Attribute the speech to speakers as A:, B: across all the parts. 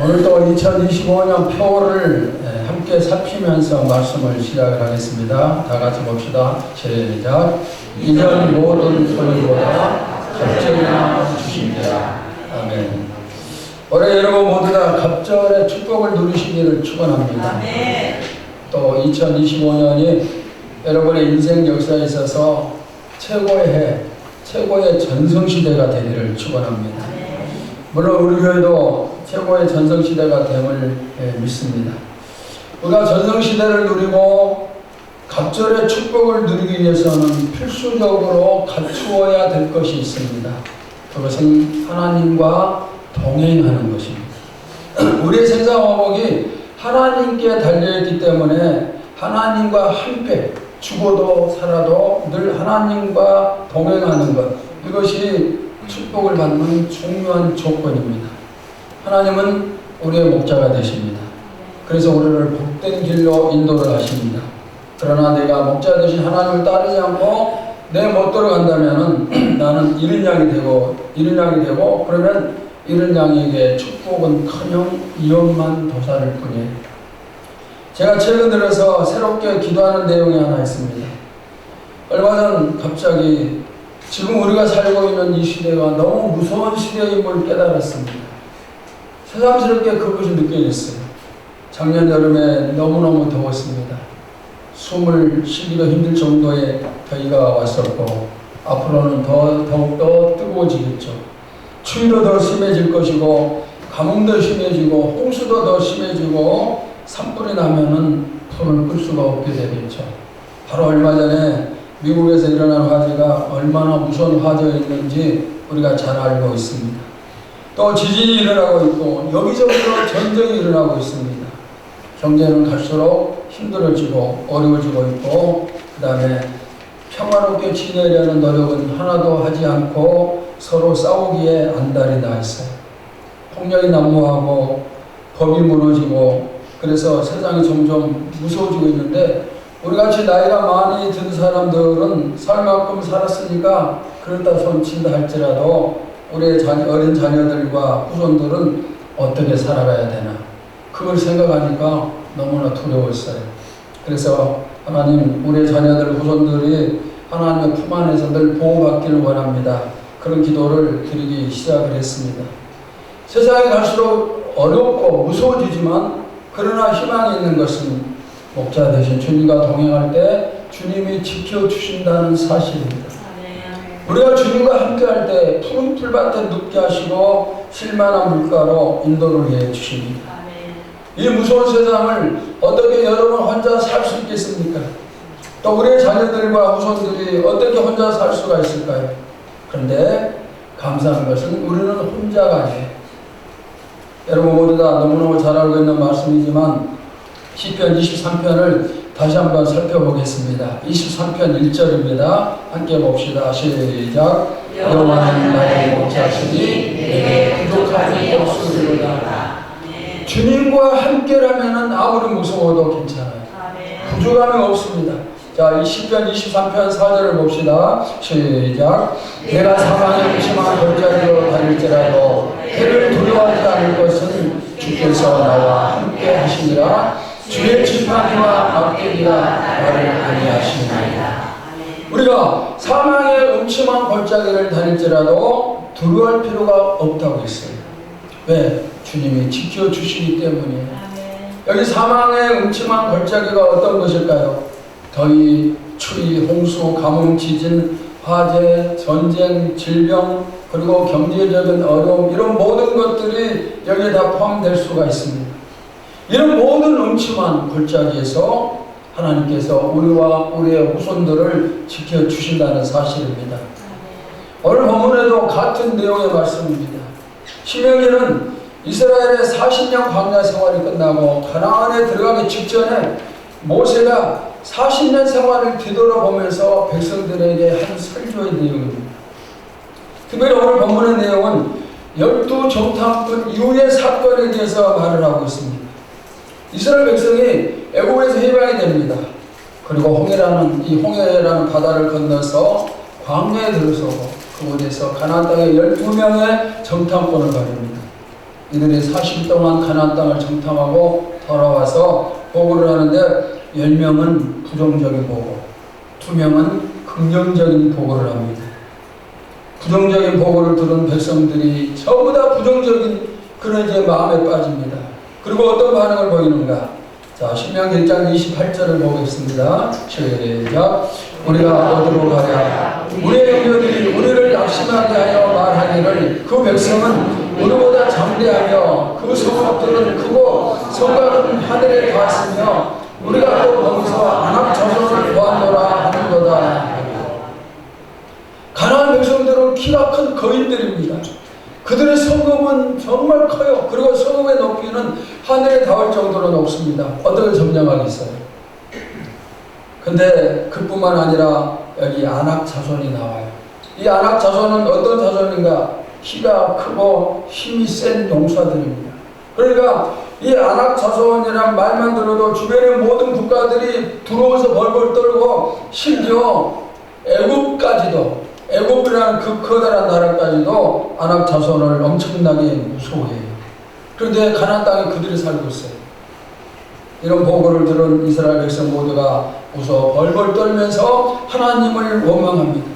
A: 오늘도 2025년 표를 함께 살피면서 말씀을 시작하겠습니다. 다 같이 봅시다. 시작. 이전 모든 소리보다 갑절이나 주시리라. 아멘. 올해 여러분 모두 다 갑절의 축복을 누리시기를 축원합니다. 또 2025년이 여러분의 인생 역사에 있어서 최고의 해, 최고의 전성시대가 되기를 축원합니다. 물론 우리 교회도 최고의 전성시대가 됨을 믿습니다. 우리가 전성시대를 누리고 갑절의 축복을 누리기 위해서는 필수적으로 갖추어야 될 것이 있습니다. 그것은 하나님과 동행하는 것입니다. 우리의 생사 화복이 하나님께 달려있기 때문에 하나님과 함께 죽어도 살아도 늘 하나님과 동행하는 것, 이것이 축복을 받는 중요한 조건입니다. 하나님은 우리의 목자가 되십니다. 그래서 우리를 복된 길로 인도를 하십니다. 그러나 내가 목자 되신 하나님을 따르지 않고 내 멋대로 간다면 나는 잃은 양이 되고 그러면 잃은 양에게 축복은커녕 위험만 도사릴 뿐이에요. 제가 최근 들어서 새롭게 기도하는 내용이 하나 있습니다. 얼마 전 갑자기 지금 우리가 살고 있는 이 시대가 너무 무서운 시대임을 깨달았습니다. 새삼스럽게 그것이 느껴졌어요. 작년 여름에 너무너무 더웠습니다. 숨을 쉬기도 힘들 정도의 더위가 왔었고 앞으로는 더욱더 뜨거워지겠죠. 추위도 더 심해질 것이고 가뭄도 심해지고 홍수도 더 심해지고 산불이 나면은 불을 끌 수가 없게 되겠죠. 바로 얼마 전에 미국에서 일어난 화재가 얼마나 무서운 화재였는지 우리가 잘 알고 있습니다. 또 지진이 일어나고 있고 여기저기로 전쟁이 일어나고 있습니다. 경제는 갈수록 힘들어지고 어려워지고 있고 그 다음에 평화롭게 지내려는 노력은 하나도 하지 않고 서로 싸우기에 안달이 나 있어요. 폭력이 난무하고 법이 무너지고 그래서 세상이 점점 무서워지고 있는데 우리같이 나이가 많이 든 사람들은 살 만큼 살았으니까 그렇다 손친다 할지라도 우리의 어린 자녀들과 후손들은 어떻게 살아가야 되나 그걸 생각하니까 너무나 두려웠어요. 그래서 하나님 우리의 자녀들 후손들이 하나님의 품 안에서 늘 보호받기를 원합니다. 그런 기도를 드리기 시작을 했습니다. 세상에 갈수록 어렵고 무서워지지만 그러나 희망이 있는 것은 목자 되신 주님과 동행할 때 주님이 지켜주신다는 사실입니다. 우리가 주님과 함께할 때 푸른 풀밭에 눕게 하시고 실만한 물가로 인도를 해 주십니다. 이 무서운 세상을 어떻게 여러분 혼자 살 수 있겠습니까? 또 우리의 자녀들과 후손들이 어떻게 혼자 살 수가 있을까요? 그런데 감사한 것은 우리는 혼자가 아니에요. 여러분 모두 다 너무너무 잘 알고 있는 말씀이지만 시편 23편을 다시 한번 살펴보겠습니다. 23편 1절입니다. 함께 봅시다. 시작. 여호와는 나의 목자시니 내게 부족함이 없으리로다. 주님과 함께라면 아무리 무서워도 괜찮아요. 부족함이 없습니다. 자, 이 시편 23편 4절을 봅시다. 시작. 내가 사망의 음침한 골짜기로 다닐지라도 해를 두려워하지 않을 것은 주께서 나와 함께 하시니라. 주의 지팡이와 막대기가 나를 안위하시나이다. 우리가 사망의 음침한 골짜기를 다닐지라도 두려워할 필요가 없다고 했어요. 왜? 주님이 지켜주시기 때문이에요. 여기 사망의 음침한 골짜기가 어떤 것일까요? 더위, 추위, 홍수, 가뭄, 지진, 화재, 전쟁, 질병, 그리고 경제적인 어려움, 이런 모든 것들이 여기에 다 포함될 수가 있습니다. 이런 모든 음침한 골짜기에서 하나님께서 우리와 우리의 후손들을 지켜주신다는 사실입니다. 오늘 본문에도 같은 내용의 말씀입니다. 신명기는 이스라엘의 40년 광야 생활이 끝나고 가나안에 들어가기 직전에 모세가 40년 생활을 뒤돌아보면서 백성들에게 한 설교의 내용입니다. 특별히 오늘 본문의 내용은 12정탐꾼 이후의 사건에 대해서 말을 하고 있습니다. 이스라엘 백성이 애굽에서 해방이 됩니다. 그리고 홍해라는 바다를 건너서 광야에 들어서고 그곳에서 가나안 땅에 12명의 정탐꾼을 가립니다. 이들이 40일 동안 가나안 땅을 정탐하고 돌아와서 보고를 하는데 10명은 부정적인 보고, 2명은 긍정적인 보고를 합니다. 부정적인 보고를 들은 백성들이 전부 다 부정적인 그런 이제 마음에 빠집니다. 그리고 어떤 반응을 보이는가? 자, 신명기 1장 28절을 보겠습니다. 시작. 우리가 어디로 가랴? 우리의 형제들이 우리를 낙심하게 하여 말하기를 그 백성은 우리보다 장대하며 그 성읍들은 크고 성곽은 하늘에 닿았으며 우리가 또 거기서 안악 자손을 보았노라 하는도다. 가나안 백성들은 키가 큰 거인들입니다. 그들의 성읍은 정말 커요. 그리고 성읍의 높이는 하늘에 닿을 정도로 높습니다. 어떻게 점령하겠어요? 근데 그뿐만 아니라 여기 안악 자손이 나와요. 이 안악 자손은 어떤 자손인가? 키가 크고 힘이 센 용사들입니다. 그러니까 이 안악 자손이란 말만 들어도 주변의 모든 국가들이 들어와서 벌벌 떨고 심지어 애국까지도, 애국이라는 그 커다란 나라까지도 안악 자손을 엄청나게 무서워해요. 그런데 가나안 땅에 그들이 살고 있어요. 이런 보고를 들은 이스라엘 백성 모두가 무서워 벌벌 떨면서 하나님을 원망합니다.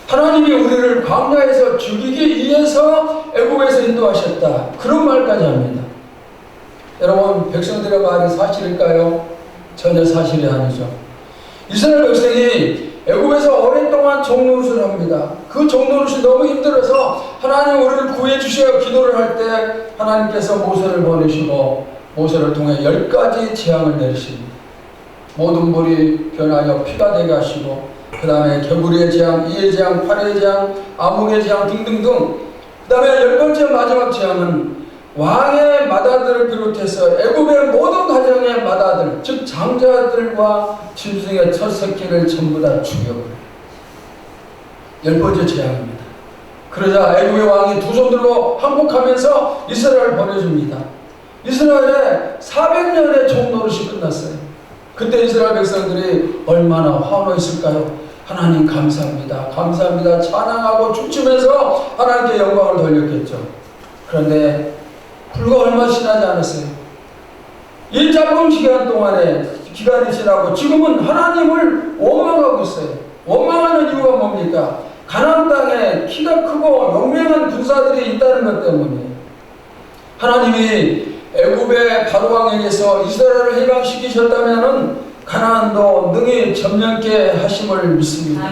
A: 하나님이 우리를 광야에서 죽이기 위해서 애국에서 인도하셨다. 그런 말까지 합니다. 여러분, 백성들의 말이 사실일까요? 전혀 사실이 아니죠. 이스라엘 백성이 애국에서 오랜 동안 종노릇을 합니다. 그 종노릇이 너무 힘들어서 하나님 우리를 구해 주셔야 기도를 할 때 하나님께서 모세를 보내시고 모세를 통해 10가지 재앙을 내리십니다. 모든 물이 변하여 피가 되게 하시고 그 다음에 개구리의 재앙, 이의 재앙, 파리의 재앙, 암흑의 재앙 등등등. 그 다음에 10번째 마지막 재앙은 왕의 맏아들을 비롯해서 애굽의 모든 가정의 맏아들, 즉 장자들과 짐승의 첫 새끼를 전부 다 죽여버려요. 10번째 재앙입니다. 그러자 애굽의 왕이 두 손 들고 항복하면서 이스라엘을 보내줍니다. 이스라엘의 400년의 종노릇이 끝났어요. 그때 이스라엘 백성들이 얼마나 환호했을까요? 하나님 감사합니다. 감사합니다. 찬양하고 춤추면서 하나님께 영광을 돌렸겠죠. 그런데 불과 얼마 지나지 않았어요. 이 짧은 기간 동안에 기간이 지나고 지금은 하나님을 원망하고 있어요. 원망하는 이유가 뭡니까? 가나안 땅에 키가 크고 용맹한 군사들이 있다는 것 때문이에요. 하나님이 애굽의 바로왕에게서 이스라엘을 해방시키셨다면 가나안도 능히 점령케 하심을 믿습니다.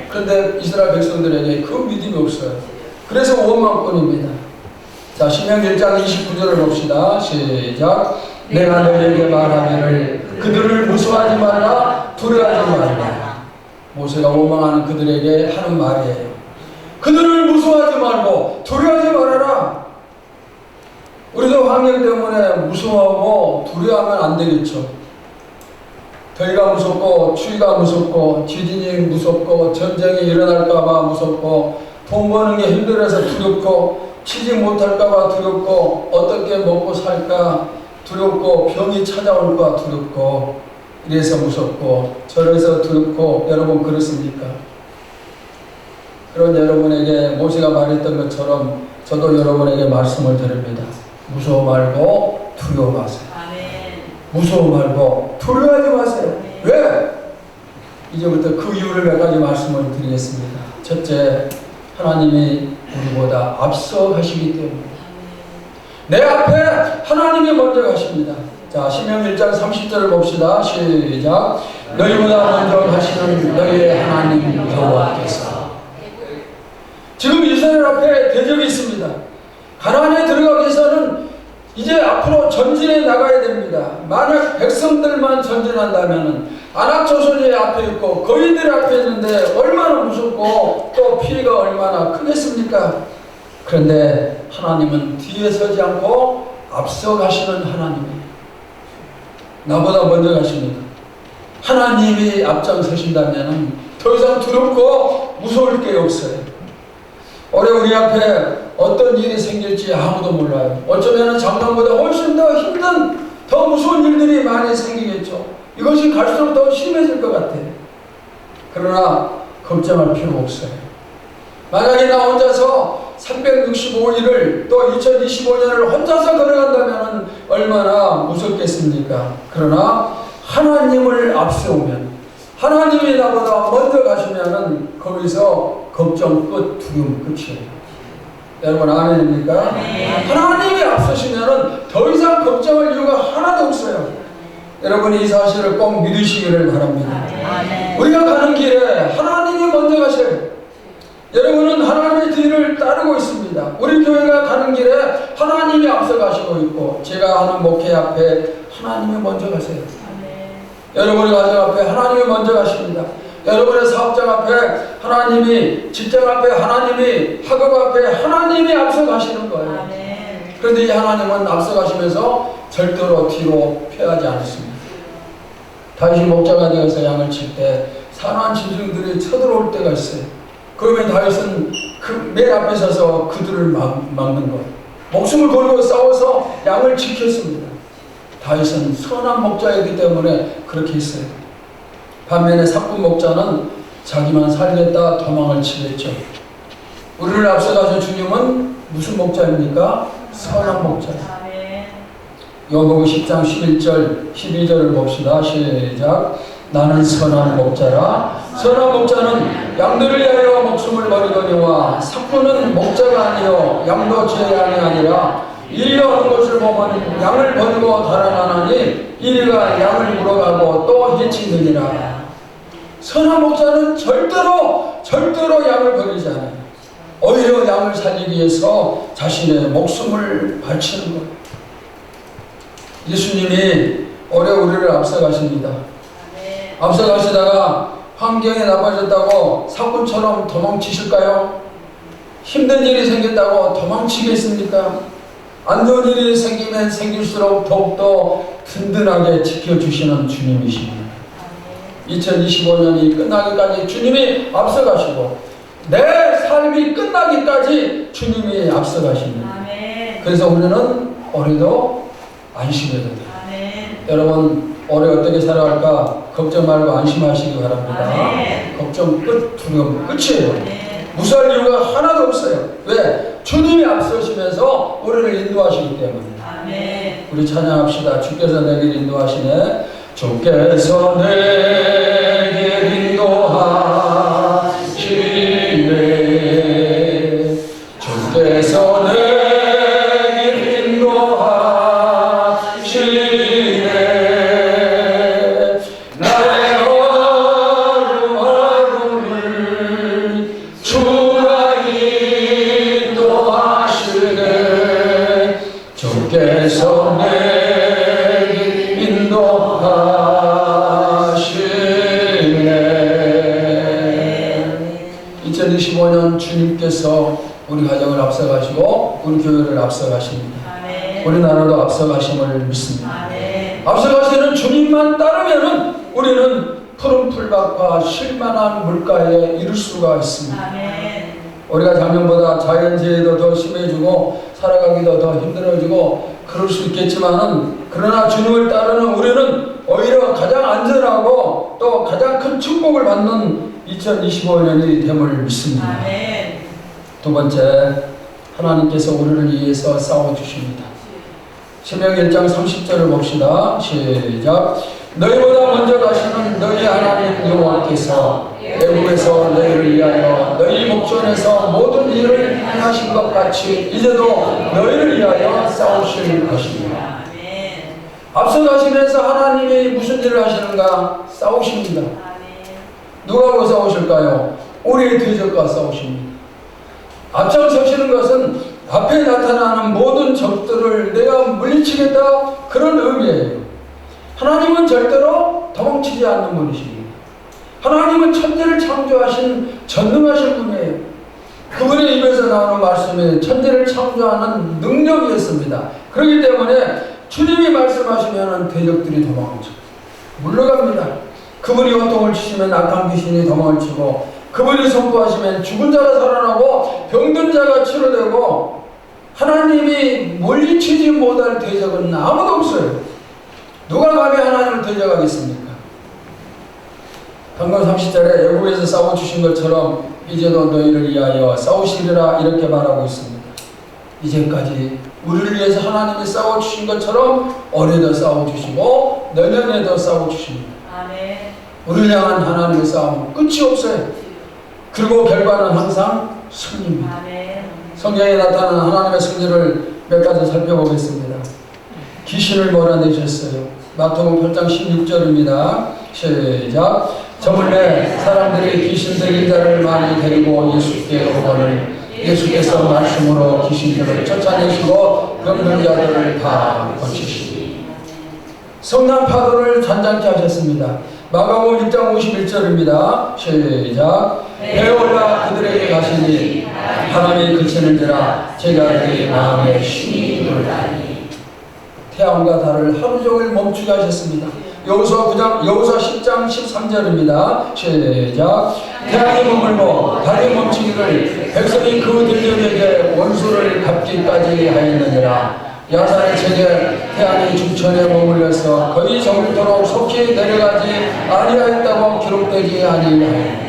A: 그런데 이스라엘 백성들에게 그 믿음이 없어요. 그래서 원망뿐입니다. 자, 신명기 1장 29절을 봅시다. 시작. 내가 너희에게 말하기를 그들을 무서워하지 말라, 두려워하지 말라. 모세가 원망하는 그들에게 하는 말이에요. 그들을 무서워하지 말고 두려워하지 말아라. 우리도 환경 때문에 무서워하고 두려워하면 안 되겠죠. 더위가 무섭고 추위가 무섭고 지진이 무섭고 전쟁이 일어날까봐 무섭고 돈 버는 게 힘들어서 두렵고 취직 못할까봐 두렵고 어떻게 먹고 살까 두렵고 병이 찾아올까 두렵고 이래서 무섭고 저래서 두렵고 여러분 그렇습니까? 그런 여러분에게 모세가 말했던 것처럼 저도 여러분에게 말씀을 드립니다. 무서워 말고 두려워 마세요. 무서워 말고 두려워하지 마세요. 왜? 이제부터 그 이유를 몇 가지 말씀을 드리겠습니다. 첫째, 하나님이 우리보다 앞서 가시기 때문에 내 앞에 하나님이 먼저 가십니다. 자, 신명기 1장 30절을 봅시다. 시작. 너희보다 먼저 가시는 너희의 하나님 여호와께서. 지금 이스라엘 앞에 대적이 있습니다. 가나안에 들어가기 위해서는 이제 앞으로 전진해 나가야 됩니다. 만약 백성들만 전진한다면 안악 조선이 앞에 있고 거인들이 앞에 있는데 얼마나 무섭고 또 피해가 얼마나 크겠습니까? 그런데 하나님은 뒤에 서지 않고 앞서 가시는 하나님이에요. 나보다 먼저 가십니다. 하나님이 앞장서신다면 더 이상 두렵고 무서울 게 없어요. 올해 우리 앞에 어떤 일이 생길지 아무도 몰라요. 어쩌면 작년보다 훨씬 더 힘든, 더 무서운 일들이 많이 생기겠죠. 이것이 갈수록 더 심해질 것 같아요. 그러나 걱정할 필요 없어요. 만약에 나 혼자서 365일을 또 2025년을 혼자서 걸어간다면 얼마나 무섭겠습니까? 그러나 하나님을 앞세우면, 하나님이 나보다 먼저 가시면은 거기서 걱정 끝, 두려움 끝이에요. 여러분 아멘입니까? 하나님이 앞서시면은 더 이상 걱정할 이유가 하나도 없어요. 여러분이 이 사실을 꼭 믿으시기를 바랍니다. 우리가 가는 길에 하나님이 먼저 가셔요. 여러분은 하나님의 뒤를 따르고 있습니다. 우리 교회가 가는 길에 하나님이 앞서 가시고 있고, 제가 하는 목회 앞에 하나님이 먼저 가세요. 여러분의 가정 앞에 하나님이 먼저 가십니다. 여러분의 사업장 앞에 하나님이, 직장 앞에 하나님이, 학업 앞에 하나님이 앞서 가시는 거예요. 그런데 이 하나님은 앞서 가시면서 절대로 뒤로 피하지 않습니다. 다윗이 목자가 되어서 양을 칠 때 산한 짐승들이 쳐들어올 때가 있어요. 그러면 다윗은 그 맨 앞에 서서 그들을 막는 거예요. 목숨을 걸고 싸워서 양을 지켰습니다. 다윗은 선한 목자이기 때문에 그렇게 했어요. 반면에 사꾼 목자는 자기만 살겠다 도망을 치겠죠. 우리를 앞서가신 주님은 무슨 목자입니까? 선한 목자예요. 요한복음 10장 11절 12절을 봅시다. 시작. 나는 선한 목자라. 선한 목자는 양들을 위하여 목숨을 버리거니와 사꾼은 목자가 아니요 양도 제 양이 아니라 이리가 오는 것을 보면 양을 버리고 달아나나니 이리가 양을 물어가고 또 해치느니라. 선한 목자는 절대로 양을 버리지 않아요. 오히려 양을 살리기 위해서 자신의 목숨을 바치는 것. 예수님이 오래 우리를 앞서가십니다. 앞서가시다가 환경이 나빠졌다고 사꾼처럼 도망치실까요? 힘든 일이 생겼다고 도망치겠습니까? 안 좋은 일이 생기면 생길수록 더욱더 든든하게 지켜주시는 주님이십니다. 2025년이 끝나기까지 주님이 앞서가시고 내 삶이 끝나기까지 주님이 앞서가십니다. 그래서 우리는 올해도 안심해야 돼요. 여러분 올해 어떻게 살아갈까 걱정 말고 안심하시기 바랍니다. 걱정 끝, 두려움 끝이에요. 무서울 이유가 하나도 없어요. 왜? 주님이 앞서시면서 우리를 인도하시기 때문에. 우리 찬양합시다. 주께서 내게 인도하시네. 주께서 내게 인도하시네. 주께서 내게 인도하시네. 나의 하루하루를 주가 인도하시네. 주께서 내게 인도하시네. 2025년 주님께서 우리 가정을 앞서가시고 우리 교회를 앞서가십니다. 우리나라도 앞서가심을 믿습니다. 앞서가시는 주님만 따르면은 우리는 푸른 풀밭과 쉴만한 물가에 이를 수가 있습니다. 우리가 작년보다 자연재해도 더 심해지고 살아가기도 더 힘들어지고 그럴 수 있겠지만은 그러나 주님을 따르는 우리는 오히려 가장 안전하고 또 가장 큰 축복을 받는 2025년이 됨을 믿습니다. 두 번째, 하나님께서 우리를 위해서 싸워주십니다. 신명기 1장 30절을 봅시다. 시작. 너희보다 먼저 가시는 너희 하나님 여호와께서 애굽에서 너희를 위하여 너희 목전에서 모든 일을 행하신 것 같이 이제도 너희를 위하여 싸우실 것입니다. 앞서 가시면서 하나님이 무슨 일을 하시는가? 싸우십니다. 누가하고 싸우실까요? 우리의 대적과 싸우십니다. 앞장서시는 것은 앞에 나타나는 모든 적들을 내가 물리치겠다 그런 의미예요. 하나님은 절대로 도망치지 않는 분이십니다. 하나님은 천지를 창조하신 전능하신 분이에요. 그분의 입에서 나오는 말씀에 천지를 창조하는 능력이 있습니다. 그렇기 때문에 주님이 말씀하시면 대적들이 도망을 치고 물러갑니다. 그분이 호통을 치시면 악한 귀신이 도망을 치고 그분이 선포하시면 죽은 자가 살아나고 병든 자가 치료되고 하나님이 물리치지 못할 대적은 아무도 없어요. 누가 감히 하나님을 대적하겠습니까? 방금 30절에 애국에서 싸워주신 것처럼 이제도 너희를 위하여 싸우시리라 이렇게 말하고 있습니다. 이제까지 우리를 위해서 하나님이 싸워주신 것처럼 올해도 싸워주시고 내년에도 싸워주십니다.
B: 아멘.
A: 우리를 향한 하나님의 싸움은 끝이 없어요. 그리고 결과는 항상 승리입니다.
B: 아멘.
A: 성경에 나타나는 하나님의 승리를 몇 가지 살펴보겠습니다. 귀신을 몰아내셨어요. 마태복음 8장 16절입니다. 시작. 저물매 사람들이 귀신 들린 자를 많이 데리고 예수께 오거늘 예수께서 말씀으로 귀신들을 쫓아내시고 병든 자들을 다 고치시니 성난 파도를 잔잔케 하셨습니다. 마가복음 1장 51절입니다. 시작. 배올라 그들에게 가시니 바람이 그치는지라 제자들의 마음에 신이 놀라니 태양과 달을 하루 종일 멈추게 하셨습니다. 여호수아 10장 13절입니다. 시작. 태양이 머물고 달이 멈추기를 백성이 그 들녘에게 원수를 갚기까지 하였느니라. 야산의 책에 태양이 중천에 머물러서 거의 정토록 속히 내려가지 아니하였다고 기록되지 아니하였느니라.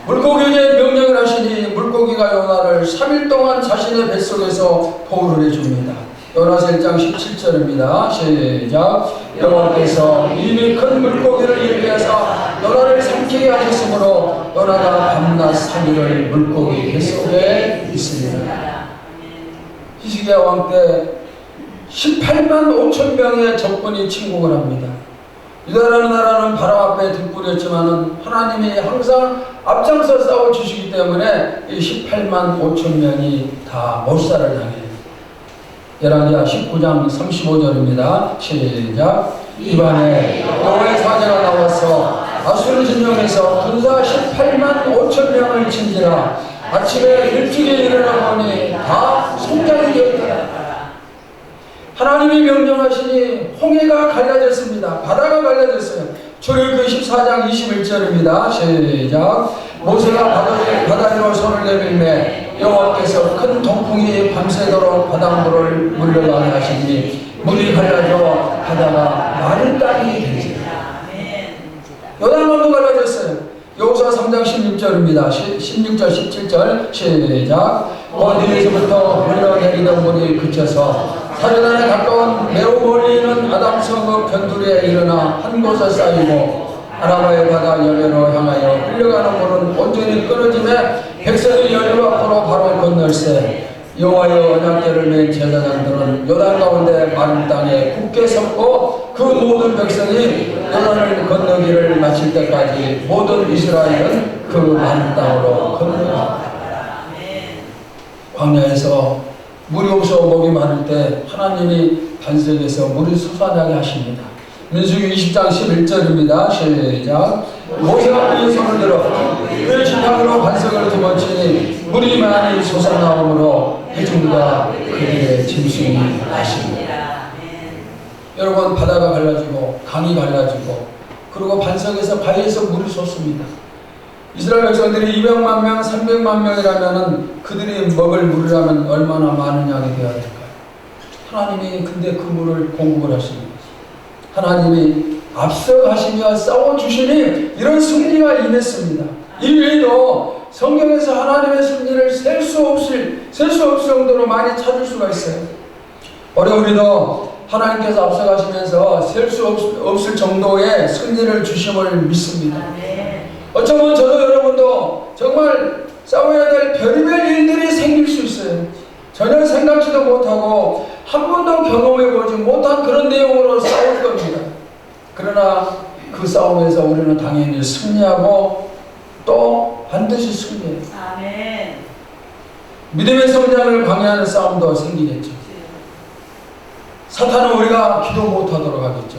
A: 물고기에게 명령을 하시니 물고기가 요나를 3일 동안 자신의 뱃속에서 포를 해줍니다. 요나서 1장 17절입니다. 시작. 여호와께서 이미 큰 물고기를 일으켜서 요나를 삼키게 하셨으므로 요나가 밤낮 3일을 물고기 뱃속에 있습니다. 히스기야 왕 때 18만 5천 명의 적군이 침공을 합니다. 유다라는 나라는 바람 앞에 등불이었지만은 하나님이 항상 앞장서 싸워주시기 때문에 이 18만 5천 명이 다 몰살을 당해요. 열왕기하 19장 35절입니다. 시작. 이반에 여호와의 사자가 나와서 아수르 진영에서 군사 18만 5천 명을 친지라 아침에 일찍이 일어나 보니 다 송장이 되었더라. 하나님이 명령하시니 홍해가 갈라졌습니다. 바다가 갈라졌어요. 출애굽기 14장 21절입니다. 시작. 모세가 바다 위로 손을 내밀매 여호와께서 큰 동풍이 밤새도록 바닷물을 물러가게 하시니 물이 갈라져 바다가 마른 땅이 되니라. 요단강도 갈라졌어요. 여호수아 3장 16절입니다. 16절 17절 시작. 어디에서부터 흘러내리던 물이 그쳐서 사르단에 가까운 매우 멀리 있는 아담성읍 변두리에 일어나 한 곳에 쌓이고 아라바의 바다 여리로 향하여 흘러가는 물은 온전히 끊어지매 백성이 여리로 앞으로 바로 건널세 여호와의 언약궤를 맨 제사장들은 요단 가운데 마른 땅에 굳게 섰고 그 모든 백성이 요단을 건너기를 마칠 때까지 모든 이스라엘은 그 마른 땅으로 건너갔다. 광야에서 물이 없어 목이 마를 때 하나님이 반석에서 물이 솟아나게 하십니다. 민수기 20장 11절입니다. 시작. 모세가 그의 손을 들어 그의 지팡이로 반석을 뒤집어치니 물이 많이 솟아나오므로 회중과 그의 짐승이 나십니다. 여러분 바다가 갈라지고 강이 갈라지고 그리고 반석에서 바위에서 물이 솟습니다. 이스라엘 백성들이 200만 명, 300만 명이라면 그들이 먹을 물이라면 얼마나 많은 양이 되어야 될까요? 하나님이 근데 그 물을 공급을 하십니다. 하나님이 앞서가시며 싸워주시니 이런 승리가 임했습니다. 이외에도 성경에서 하나님의 승리를 셀 수 없을 정도로 많이 찾을 수가 있어요. 올해 우리도 하나님께서 앞서가시면서 셀 수 없을 정도의 승리를 주심을 믿습니다. 어쩌면 저도 여러분도 정말 싸워야 될 별의별 일들이 생길 수 있어요. 전혀 생각지도 못하고 한 번도 경험해보지 못한 그런 내용으로 싸울 겁니다. 그러나 그 싸움에서 우리는 당연히 승리하고 또 반드시 승리해요.
B: 아멘.
A: 믿음의 성장을 방해하는 싸움도 생기겠죠. 사탄은 우리가 기도 못하도록 하겠죠.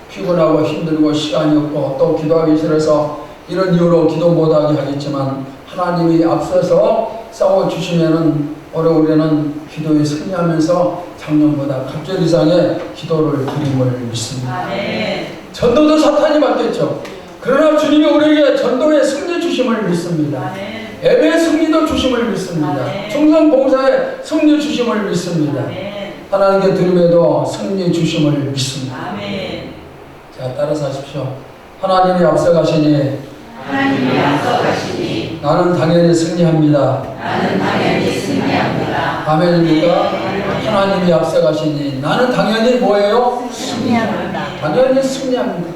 A: 피곤하고 힘들고 시간이 없고 또 기도하기 싫어서 이런 이유로 기도 못하게 하겠지만 하나님이 앞서서 싸워주시면은 올해 우리는 기도에 승리하면서 작년보다 갑절 이상의 기도를 드림을 믿습니다.
B: 아멘.
A: 전도도 사탄이 맡겼죠. 그러나 주님이 우리에게 전도의 승리 주심을 믿습니다.
B: 아멘.
A: 예배의 승리도 주심을 믿습니다.
B: 아멘.
A: 충성 봉사의 승리 주심을 믿습니다.
B: 아멘.
A: 하나님께 드림에도 승리 주심을 믿습니다.
B: 아멘.
A: 자, 따라서 하십시오. 하나님이 앞서가시니
B: 하나님이 앞서가시니
A: 나는 당연히 승리합니다.
B: 나는 당연히 승리합니다.
A: 아멘입니까? 하나님이 앞서가시니 나는 당연히 뭐예요?
B: 승리합니다.
A: 당연히 승리합니다.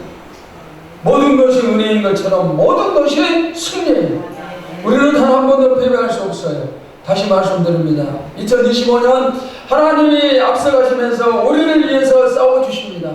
A: 모든 것이 은혜인 것처럼 모든 것이 승리예요. 우리는 단 한 번도 패배할 수 없어요. 다시 말씀드립니다. 2025년 하나님이 앞서가시면서 우리를 위해서 싸워주십니다.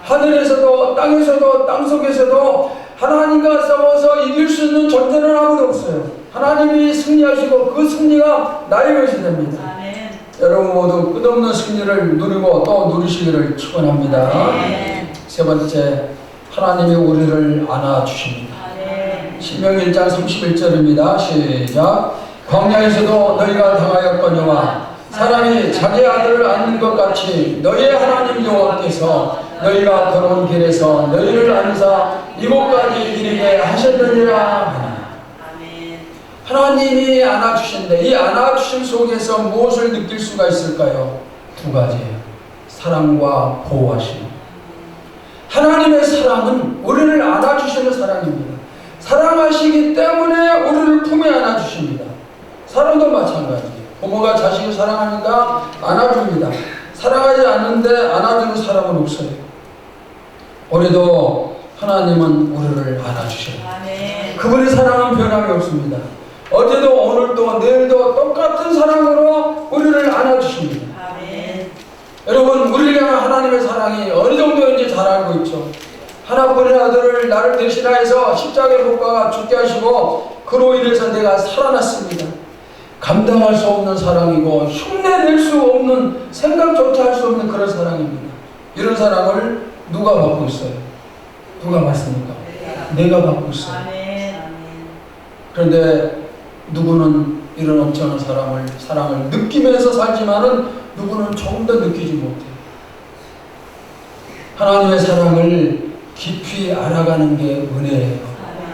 A: 하늘에서도 땅에서도 땅속에서도 하나님과 싸워서 이길 수 있는 존재는 아무도 없어요. 하나님이 승리하시고 그 승리가 나의 것이 됩니다.
B: 아멘.
A: 여러분 모두 끝없는 승리를 누리고 또 누리시기를 축원합니다.
B: 아멘.
A: 세 번째, 하나님이 우리를 안아주십니다.
B: 아멘.
A: 신명기 1장 31절입니다. 시작. 광야에서도 너희가 당하였거니와 사람이 자기 아들을 안는 것 같이 너희의 하나님 여호와께서 너희가 걸어온 길에서 너희를 안사 이곳까지 이르게 하셨느니라.
B: 아멘.
A: 하나님이 안아주신데 이 안아주심 속에서 무엇을 느낄 수가 있을까요? 두 가지예요. 사랑과 보호하심. 하나님의 사랑은 우리를 안아주시는 사랑입니다. 사랑하시기 때문에 우리를 품에 안아주십니다. 사랑도 마찬가지예요. 부모가 자식을 사랑하니까 안아줍니다. 사랑하지 않는데 안아주는 사람은 없어요. 우리도 하나님은 우리를 안아주셔요.
B: 아멘.
A: 그분의 사랑은 변함이 없습니다. 어제도 오늘도 내일도 똑같은 사랑으로 우리를 안아주십니다.
B: 아멘.
A: 여러분, 우리를 향한 하나님의 사랑이 어느 정도인지 잘 알고 있죠. 하나뿐인 아들을 나를 대신하여서 십자가에 못 박아 죽게 하시고 그로 인해서 내가 살아났습니다. 감당할 수 없는 사랑이고 흉내낼 수 없는, 생각조차 할 수 없는 그런 사랑입니다. 이런 사랑을 누가 받고 있어요? 누가 받습니까? 내가 받고 있어요.
B: 아멘.
A: 그런데 누구는 이런 엄청난 사랑을 느끼면서 살지만은 누구는 조금 더 느끼지 못해요. 하나님의 사랑을 깊이 알아가는 게 은혜예요.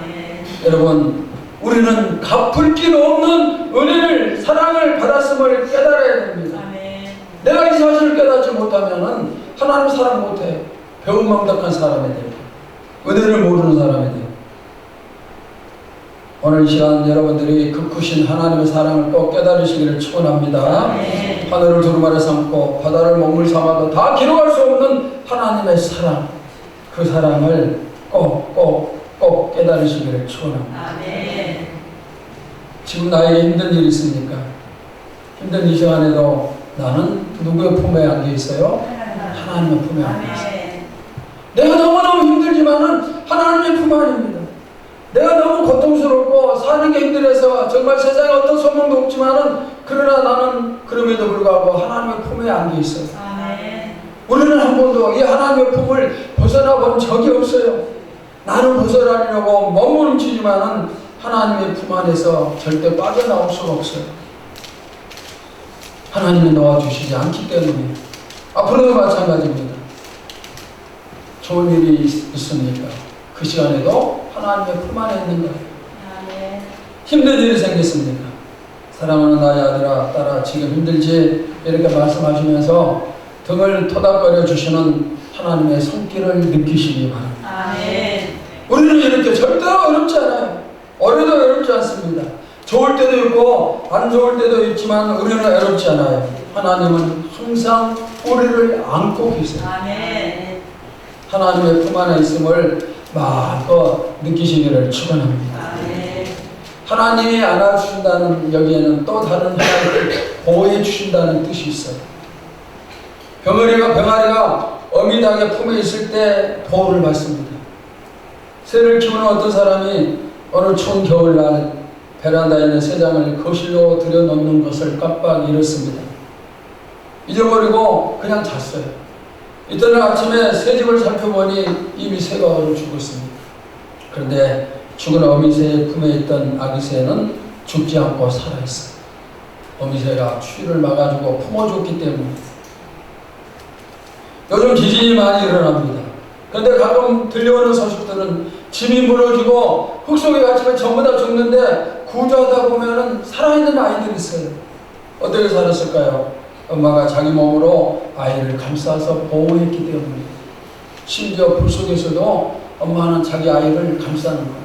B: 아멘.
A: 여러분, 우리는 갚을 길 없는 은혜를, 사랑을 받았음을 깨달아야 됩니다.
B: 아멘.
A: 내가 이 사실을 깨닫지 못하면은 하나님 사랑 못해. 배은망덕한 사람이 돼요. 은혜를 모르는 사람이 돼요. 오늘 이 시간 여러분들이 그 크신 하나님의 사랑을 꼭 깨달으시기를 축원합니다.
B: 아멘.
A: 하늘을 두루마리 삼고 바다를 먹물 삼아도 다 기록할 수 없는 하나님의 사랑, 그 사랑을 꼭 깨달으시기를 축원합니다.
B: 아멘.
A: 지금 나에게 힘든 일이 있습니까? 힘든 이 시간에도 나는 누구의 품에 안겨 있어요? 하나님의 품에 안겨 있어요.
B: 아멘.
A: 내가 너무너무 힘들지만은 하나님의 품 안입니다. 내가 너무 고통스럽고 사는 게 힘들어서 정말 세상에 어떤 소망도 없지만은 그러나 나는 그럼에도 불구하고 하나님의 품에 안겨 있어요.
B: 아멘.
A: 우리는 한 번도 이 하나님의 품을 벗어나 본 적이 없어요. 나는 벗어나려고 몸부림치지만은 하나님의 품 안에서 절대 빠져나올 수가 없어요. 하나님이 놓아주시지 않기 때문에. 앞으로도 마찬가지입니다. 좋은 일이 있습니까? 그 시간에도 하나님의 품 안에 있는 거예요.
B: 아멘.
A: 힘든 일이 생겼습니까? 사랑하는 나의 아들아, 딸아, 지금 힘들지? 이렇게 말씀하시면서 등을 토닥거려 주시는 하나님의 손길을 느끼시기 바랍니다.
B: 아멘.
A: 우리는 이렇게 절대로 어렵지 않아요. 어려도 어렵지 않습니다. 좋을 때도 있고 안 좋을 때도 있지만 우리는 어렵지 않아요. 하나님은 항상 우리를 안고 계세요.
B: 아멘.
A: 하나님의 품 안에 있음을 마음껏 느끼시기를 축원합니다.
B: 아멘.
A: 하나님이 안아주신다는 여기에는 또 다른 하나님을 보호해 주신다는 뜻이 있어요. 병아리가 어미닭의 품에 있을 때 보호를 받습니다. 새를 키우는 어떤 사람이 어느 추운 겨울날 베란다에 있는 새장을 거실로 들여놓는 것을 깜빡 잃었습니다. 잊어버리고 그냥 잤어요. 이튿날 아침에 새집을 살펴보니 이미 새가 얼어 죽었습니다. 그런데 죽은 어미새의 품에 있던 아기새는 죽지 않고 살아있어요. 어미새가 추위를 막아주고 품어줬기 때문에. 요즘 지진이 많이 일어납니다. 그런데 가끔 들려오는 소식들은 집이 무너지고 흙속에 갇히면 전부 다 죽는데 구조하다 보면은 살아있는 아이들이 있어요. 어떻게 살았을까요? 엄마가 자기 몸으로 아이를 감싸서 보호했기 때문에. 심지어 불 속에서도 엄마는 자기 아이를 감싸는 거예요.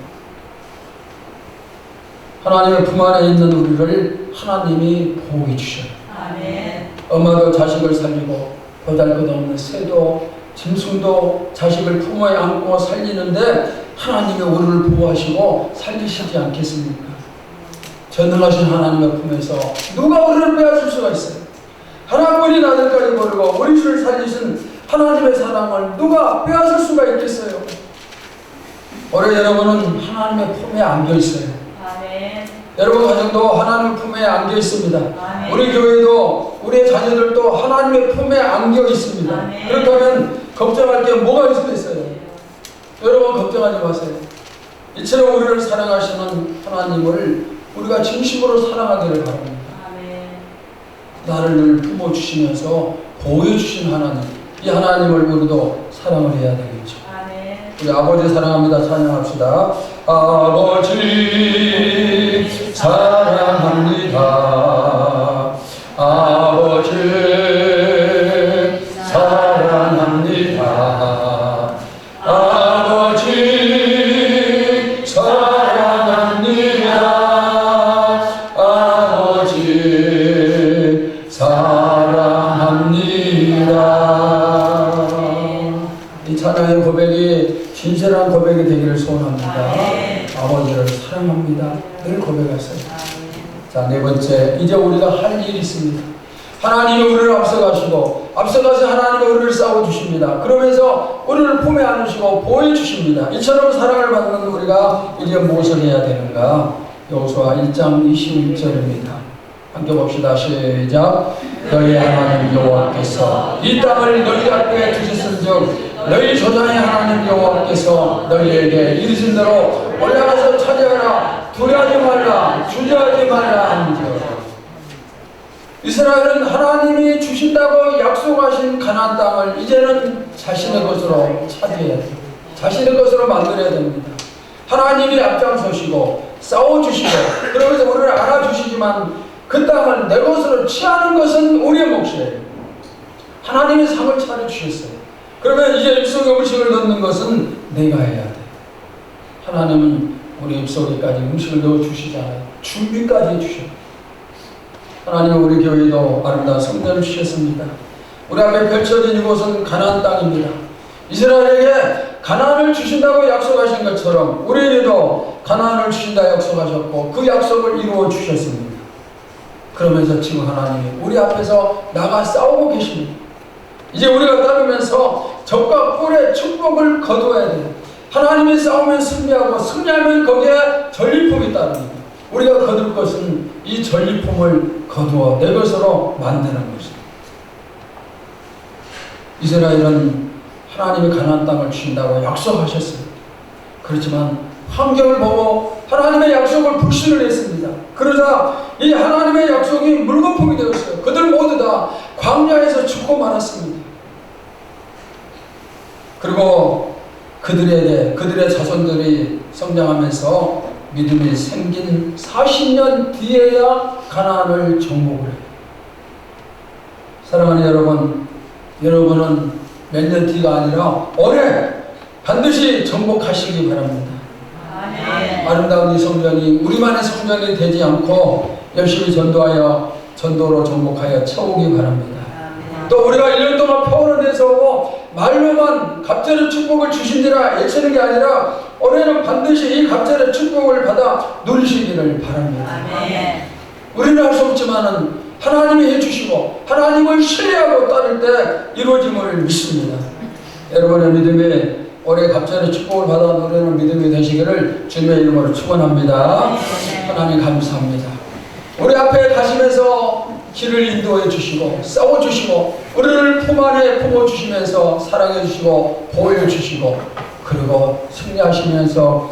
A: 하나님의 품 안에 있는 우리를 하나님이 보호해 주셔요.
B: 아멘.
A: 엄마도 자식을 살리고 보잘것없는 새도 짐승도 자식을 품어에 안고 살리는데 하나님이 우리를 보호하시고 살리시지 않겠습니까? 전능하신 하나님의 품에서 누가 우리를 빼앗을 수가 있어요? 하나뿐인 아들까지 버리고 우리 주를 살리신 하나님의 사랑을 누가 빼앗을 수가 있겠어요? 올해 여러분은 하나님의 품에 안겨 있어요.
B: 아멘.
A: 여러분 가정도 하나님의 품에 안겨 있습니다.
B: 아멘.
A: 우리 교회도 우리의 자녀들도 하나님의 품에 안겨 있습니다.
B: 아멘.
A: 그렇다면 걱정할 게 뭐가 있겠어요? 여러분 걱정하지 마세요. 이처럼 우리를 사랑하시는 하나님을 우리가 진심으로 사랑하기를 바랍니다.
B: 아멘.
A: 나를 늘 품어주시면서 보호해주신 하나님, 이 하나님을 우리도 사랑을 해야 되겠죠.
B: 아멘.
A: 우리 아버지 사랑합니다. 찬양합시다. 아버지 사랑합니다. 아버지 사랑합니다. 아버지 사랑합니다. 아버지 사랑합니다. 이 찬양의 고백이 진실한 고백이 되기를 소원합니다. 아버지를 사랑합니다. 늘 고백하세요. 자, 네 번째, 이제 우리가 할 일이 있습니다. 하나님이 우리를 앞서가시고 앞서가서 하나님이 우리를 싸워주십니다. 그러면서 우리를 품에 안으시고 보호해주십니다. 이처럼 사랑을 받는 우리가 이제 무엇을 해야 되는가? 여호수아 1장 21절입니다. 함께 봅시다. 시작. 너희 하나님 여호와께서 이 땅을 너희 앞에 두셨은즉 너희 조상의 하나님 여호와께서 너희에게 이르신 대로 올라가서 차지하라. 두려워하지 말라. 주저하지 말라 하는지어다. 이스라엘은 하나님이 주신다고 약속하신 가나안 땅을 이제는 자신의 것으로 차지해야 됩니다. 자신의 것으로 만들어야 됩니다. 하나님이 앞장서시고 싸워주시고 그러면서 우리를 알아주시지만 그 땅을 내 것으로 취하는 것은 우리의 몫이에요. 하나님이 상을 차려주셨어요. 그러면 이제 입속에 음식을 넣는 것은 내가 해야 돼. 하나님은 우리 입속에까지 음식을 넣어주시잖아요. 준비까지 해주셔요. 하나님은 우리 교회도 아름다운 성전을 주셨습니다. 우리 앞에 펼쳐진 이곳은 가나안 땅입니다. 이스라엘에게 가나안을 주신다고 약속하신 것처럼 우리에게도 가나안을 주신다 약속하셨고 그 약속을 이루어 주셨습니다. 그러면서 지금 하나님이 우리 앞에서 나가 싸우고 계십니다. 이제 우리가 따르면서 적과 꿀의 축복을 거두어야 돼요. 하나님이 싸우면 승리하고 승리하면 거기에 전리품이 따릅니다. 우리가 거둘 것은 이 전리품을 거두어 내 것으로 만드는 것입니다. 이스라엘은 하나님이 가나안 땅을 주신다고 약속하셨습니다. 그렇지만 환경을 보고 하나님의 약속을 불신을 했습니다. 그러자 이 하나님의 약속이 물거품이 되었어요. 그들 모두 다 광야에서 죽고 말았습니다. 그리고 그들의 자손들이 성장하면서 믿음이 생긴 40년 뒤에야 가나안을 정복을 해요. 사랑하는 여러분, 여러분은 몇 년 뒤가 아니라 올해 반드시 정복하시기 바랍니다.
B: 아멘.
A: 아름다운 이 성전이 우리만의 성전이 되지 않고 열심히 전도로 정복하여 채우기 바랍니다. 또 우리가 1년 동안 표현을 해서 오고 말로만 갑절의 축복을 주신지라 외치는 게 아니라 올해는 반드시 이 갑절의 축복을 받아 누리시기를 바랍니다.
B: 아멘.
A: 우리는 할 수 없지만은 하나님이 해주시고 하나님을 신뢰하고 따를 때 이루어짐을 믿습니다. 여러분의 믿음이 올해 갑절의 축복을 받아 누리는 믿음이 되시기를 주님의 이름으로 축원합니다. 하나님 감사합니다. 우리 앞에 가시면서 길을 인도해 주시고 싸워 주시고 우리를 품 안에 품어 주시면서 사랑해 주시고 보호해 주시고 그리고 승리하시면서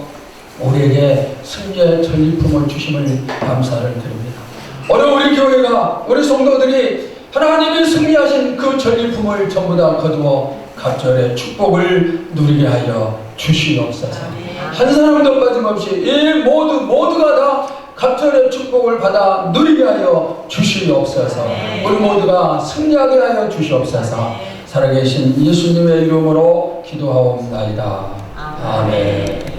A: 우리에게 승리의 전리품을 주심을 감사를 드립니다. 오늘 우리 교회가 우리 성도들이 하나님이 승리하신 그 전리품을 전부 다 거두어 갑절의 축복을 누리게 하여 주시옵소서. 한 사람도 빠짐없이 이 모두가 다 갑절의 축복을 받아 누리게 하여 주시옵소서. 우리 모두가 승리하게 하여 주시옵소서. 살아계신 예수님의 이름으로 기도하옵나이다. 아멘.